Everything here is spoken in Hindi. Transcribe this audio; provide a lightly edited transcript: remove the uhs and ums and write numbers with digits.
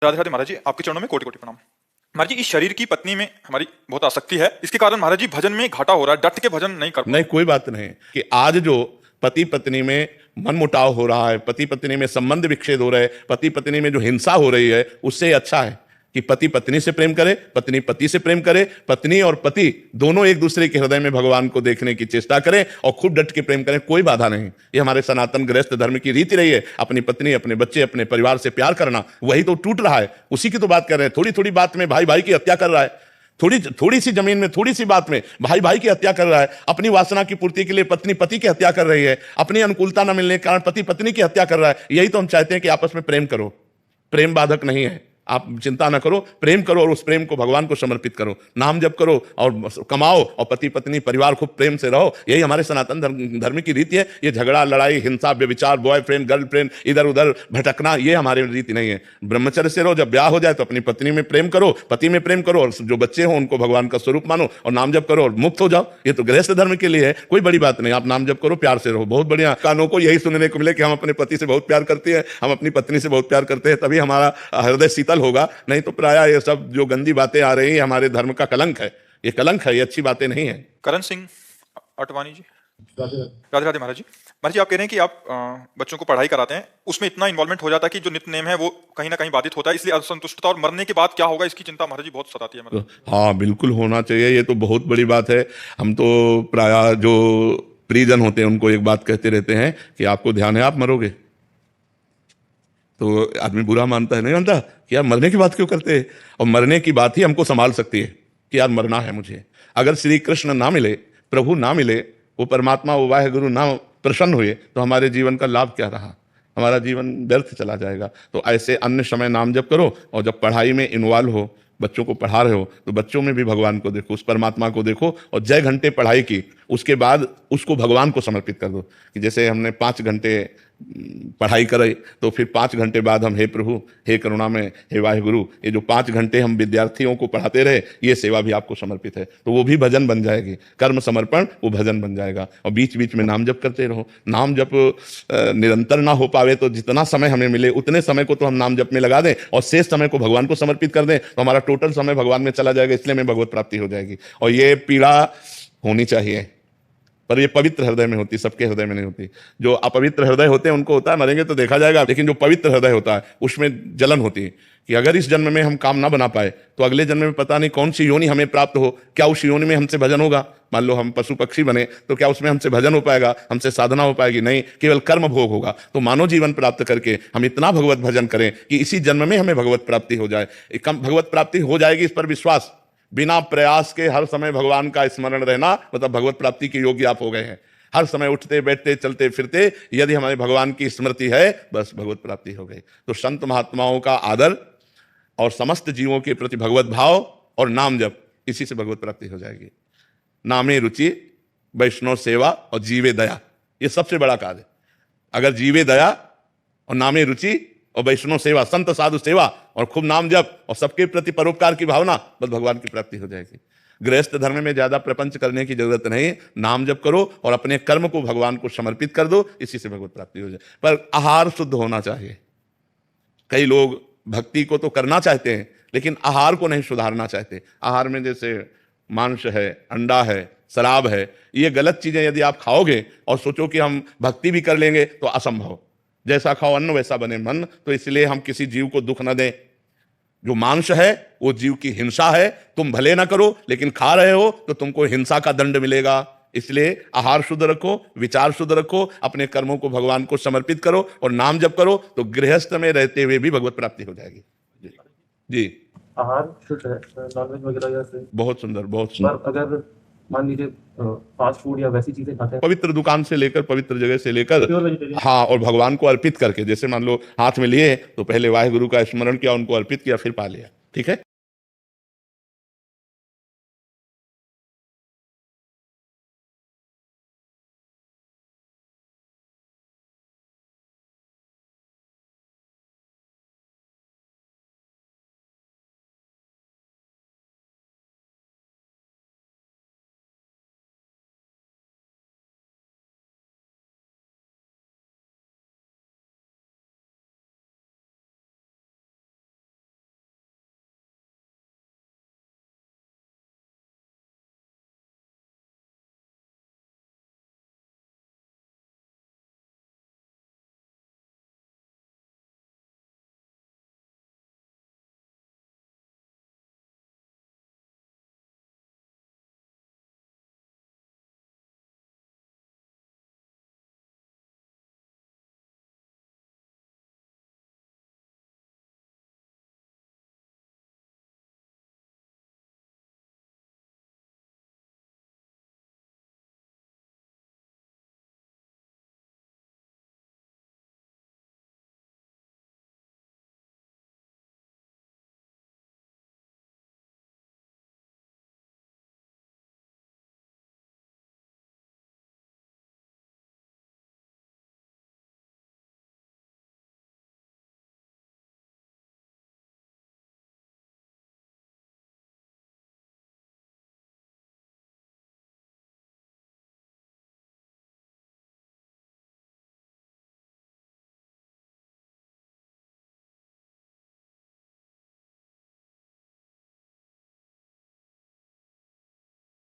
राधे राधे महाराज जी, आपके चरणों में कोटि कोटि प्रणाम। महाराज जी, इस शरीर की पत्नी में हमारी बहुत आसक्ति है, इसके कारण महाराज जी भजन में घाटा हो रहा है, डट के भजन नहीं कर पा नहीं, कोई बात नहीं कि आज जो पति पत्नी में मनमुटाव हो रहा है, पति पत्नी में संबंध विच्छेद हो रहे हैं, पति पत्नी में जो हिंसा हो रही है, उससे अच्छा है कि पति पत्नी से प्रेम करे, पत्नी पति से प्रेम करे, पत्नी और पति दोनों एक दूसरे के हृदय में भगवान को देखने की चेष्टा करें और खूब डट के प्रेम करें। कोई बाधा नहीं। ये हमारे सनातन गृहस्थ धर्म की रीति रही है। अपनी पत्नी, अपने बच्चे, अपने परिवार से प्यार करना, वही तो टूट रहा है, उसी की तो बात कर रहे हैं। थोड़ी थोड़ी बात में भाई भाई की हत्या कर रहा है, थोड़ी सी जमीन में, थोड़ी सी बात में भाई भाई की हत्या कर रहा है, अपनी वासना की पूर्ति के लिए पत्नी पति की हत्या कर रही है, अपनी अनुकूलता न मिलने के कारण पति पत्नी की हत्या कर रहा है। यही तो हम चाहते हैं कि आपस में प्रेम करो, प्रेम बाधक नहीं है। आप चिंता ना करो, प्रेम करो और उस प्रेम को भगवान को समर्पित करो, नाम जप करो और कमाओ और पति पत्नी परिवार खूब प्रेम से रहो। यही हमारे सनातन धर्म की रीति है। ये झगड़ा, लड़ाई, हिंसा, व्यभिचार, बॉयफ्रेंड, गर्लफ्रेंड, इधर उधर भटकना, ये हमारी रीति नहीं है। ब्रह्मचर्य से रहो। जब ब्याह हो जाए तो अपनी पत्नी में प्रेम करो, पति में प्रेम करो और जो बच्चे हो उनको भगवान का स्वरूप मानो और नाम जप करो और मुक्त हो जाओ। ये तो गृहस्थ धर्म के लिए है, कोई बड़ी बात नहीं। आप नाम जप करो, प्यार से रहो, बहुत बढ़िया। कानों को यही सुनने को मिले कि हम अपने पति से बहुत प्यार करते हैं, हम अपनी पत्नी से बहुत प्यार करते हैं, तभी हमारा हृदय शीतल होगा। नहीं तो प्रायः ये सब जो गंदी बातें आ रही है हमारे धर्म का कलंक है। ये कलंक है, ये अच्छी बातें नहीं है। करण सिंह अटवानी जी, राधे राधे महाराज जी। महाराज जी, आप कह रहे हैं कि आप बच्चों को पढ़ाई कराते हैं, उसमें इतना इन्वॉल्वमेंट हो जाता है कि जो नित्य नेम है वो कहीं ना कहीं बाधित होता है, इसलिए असंतुष्टता और मरने के बाद क्या होगा इसकी चिंता महाराज जी बहुत सताती है मतलब। हाँ, बिल्कुल होना चाहिए। ये तो बहुत बड़ी बात है। हम तो प्रायः जो परिजन होते हैं उनको एक बात कहते रहते हैं कि आपको ध्यान है आप मरोगे। तो आदमी बुरा मानता है, नहीं मानता कि यार मरने की बात क्यों करते हैं। और मरने की बात ही हमको संभाल सकती है कि यार मरना है मुझे। अगर श्री कृष्ण ना मिले, प्रभु ना मिले, वो परमात्मा, वो वाहेगुरु ना प्रसन्न हुए तो हमारे जीवन का लाभ क्या रहा। हमारा जीवन व्यर्थ चला जाएगा। तो ऐसे अन्य समय नाम जप करो और जब पढ़ाई में इन्वॉल्व हो, बच्चों को पढ़ा रहे हो तो बच्चों में भी भगवान को देखो, उस परमात्मा को देखो और 6 घंटे पढ़ाई की, उसके बाद उसको भगवान को समर्पित कर दो। कि जैसे हमने 5 घंटे पढ़ाई कराई तो फिर 5 घंटे बाद हम हे प्रभु, हे करुणामय, हे वाहेगुरु, ये जो 5 घंटे हम विद्यार्थियों को पढ़ाते रहे, ये सेवा भी आपको समर्पित है। तो वो भी भजन बन जाएगी। कर्म समर्पण वो भजन बन जाएगा। और बीच बीच में नाम जप करते रहो। नाम जप निरंतर ना हो पावे तो जितना समय हमें मिले उतने समय को तो हम नाम जप में लगा दें और शेष समय को भगवान को समर्पित कर दें, तो हमारा टोटल समय भगवान में चला जाएगा। इसलिए हमें भगवत प्राप्ति हो जाएगी। और ये पीड़ा होनी चाहिए, पर ये पवित्र हृदय में होती, सबके हृदय में नहीं होती। जो अपवित्र हृदय होते हैं उनको होता है, मरेंगे तो देखा जाएगा। लेकिन जो पवित्र हृदय होता है उसमें जलन होती है कि अगर इस जन्म में हम काम ना बना पाए तो अगले जन्म में पता नहीं कौन सी योनि हमें प्राप्त हो। क्या उस योनि में हमसे भजन होगा? मान लो हम पशु पक्षी बने तो क्या उसमें हमसे भजन हो पाएगा, हमसे साधना हो पाएगी? नहीं, केवल कर्म भोग होगा। तो मानव जीवन प्राप्त करके हम इतना भगवत भजन करें कि इसी जन्म में हमें भगवत प्राप्ति हो जाए। भगवत प्राप्ति हो जाएगी, इस पर विश्वास। बिना प्रयास के हर समय भगवान का स्मरण रहना मतलब भगवत प्राप्ति के योग्य आप हो गए हैं। हर समय उठते बैठते चलते फिरते यदि हमारे भगवान की स्मृति है, बस भगवत प्राप्ति हो गई। तो संत महात्माओं का आदर और समस्त जीवों के प्रति भगवत भाव और नाम जप, इसी से भगवत प्राप्ति हो जाएगी। नामे रुचि, वैष्णव सेवा और जीवे दया, ये सबसे बड़ा कार्य है। अगर जीवे दया और नामे रुचि और वैष्णव सेवा, संत साधु सेवा और खूब नाम जप और सबके प्रति परोपकार की भावना, बस भगवान की प्राप्ति हो जाएगी। गृहस्थ धर्म में ज्यादा प्रपंच करने की जरूरत नहीं। नाम जप करो और अपने कर्म को भगवान को समर्पित कर दो, इसी से भगवत प्राप्ति हो जाए। पर आहार शुद्ध होना चाहिए। कई लोग भक्ति को तो करना चाहते हैं लेकिन आहार को नहीं सुधारना चाहते। आहार में जैसे मांस है, अंडा है, शराब है, ये गलत चीजें यदि आप खाओगे और सोचो कि हम भक्ति भी कर लेंगे तो असंभव। जैसा खाओ अन्न वैसा बने मन। तो इसलिए हम किसी जीव को दुख न दें। जो मांस है वो जीव की हिंसा है। तुम भले ना करो लेकिन खा रहे हो तो तुमको हिंसा का दंड मिलेगा। इसलिए आहार शुद्ध रखो, विचार शुद्ध रखो, अपने कर्मों को भगवान को समर्पित करो और नाम जप करो, तो गृहस्थ में रहते हुए भी भगवत प्राप्ति हो जाएगी। जी जी, आहार शुद्ध है, नॉनवेज वगैरह जैसे बहुत सुंदर, बहुत सुंदर। पर अगर मान लीजिए फास्ट फूड या वैसी चीजें खाते हैं, पवित्र दुकान से लेकर, पवित्र जगह से लेकर, प्योर वेजिटेरियन, हाँ, और भगवान को अर्पित करके, जैसे मान लो हाथ में लिए तो पहले वाहेगुरु का स्मरण किया, उनको अर्पित किया, फिर पा लिया। ठीक है।